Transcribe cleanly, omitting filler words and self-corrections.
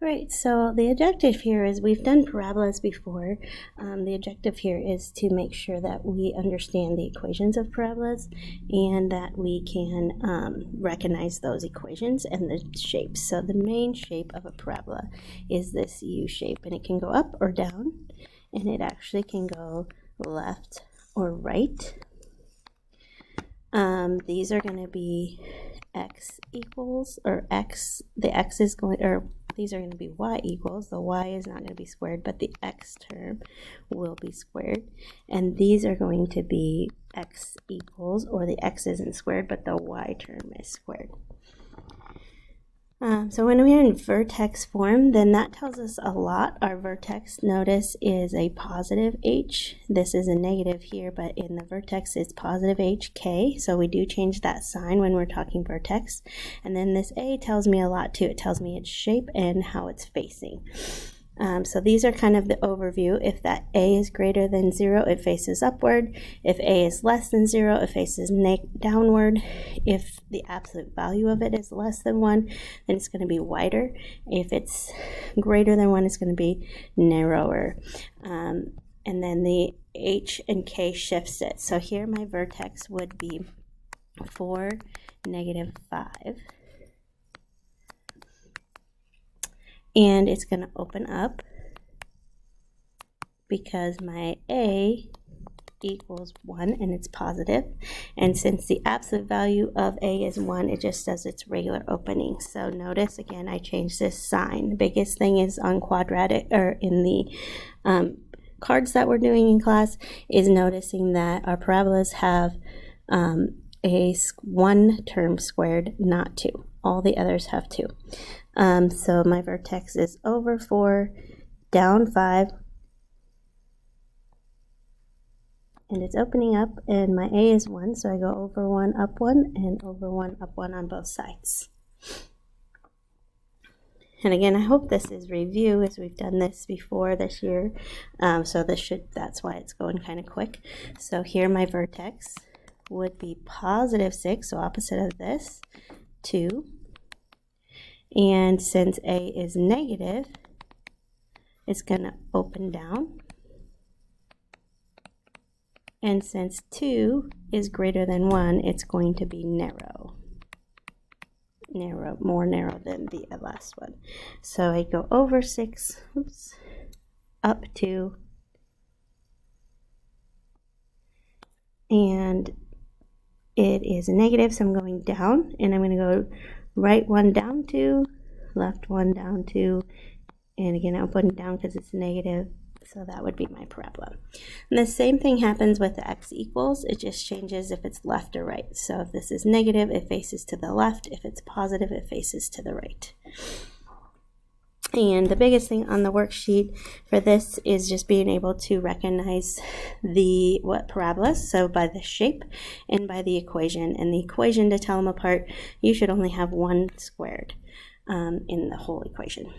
Right, so the objective here is we've done parabolas before. The objective here is to make sure that we understand the equations of parabolas and that we can recognize those equations and the shapes. So the main shape of a parabola is this U shape, and it can go up or down, and it actually can go left or right. These are going to be x equals, or x, the x is going, or these are going to be y equals. The y is not going to be squared, but the x term will be squared. And these are going to be x equals, or the x isn't squared, but the y term is squared. So when we're in vertex form, then that tells us a lot. Our vertex, notice, is a positive h. This is a negative here, but in the vertex it's positive hk. So we do change that sign when we're talking vertex. And then this a tells me a lot too. It tells me its shape and how it's facing. So these are kind of the overview. If that a is greater than 0, it faces upward. If a is less than 0, it faces downward. If the absolute value of it is less than 1, then it's going to be wider. If it's greater than 1, it's going to be narrower. And then the h and k shifts it. So here my vertex would be 4, -5. And it's going to open up because my a equals 1 and it's positive. And since the absolute value of a is 1, it just does its regular opening. So notice again, I changed this sign. The biggest thing is on quadratic, or in the cards that we're doing in class, is noticing that our parabolas have a 1 term squared, not 2. All the others have 2. So my vertex is over 4, down 5, and it's opening up, and my a is 1, so I go over 1, up 1, and over 1, up 1 on both sides. And again, I hope this is review, as we've done this before this year, so that's why it's going kind of quick. So here my vertex would be positive 6, so opposite of this, 2. And since a is negative, it's going to open down. And since 2 is greater than 1, it's going to be narrow. More narrow than the last one. So I go over 6, up 2, and it is negative, so I'm going down, and I'm going to go right 1, down 2, left 1, down 2, and again I'm putting down because it's negative, so that would be my parabola. And the same thing happens with the x equals. It just changes if it's left or right. So if this is negative, it faces to the left. If it's positive, it faces to the right. And the biggest thing on the worksheet for this is just being able to recognize what parabolas, so by the shape and by the equation. And the equation, to tell them apart, you should only have 1 squared in the whole equation.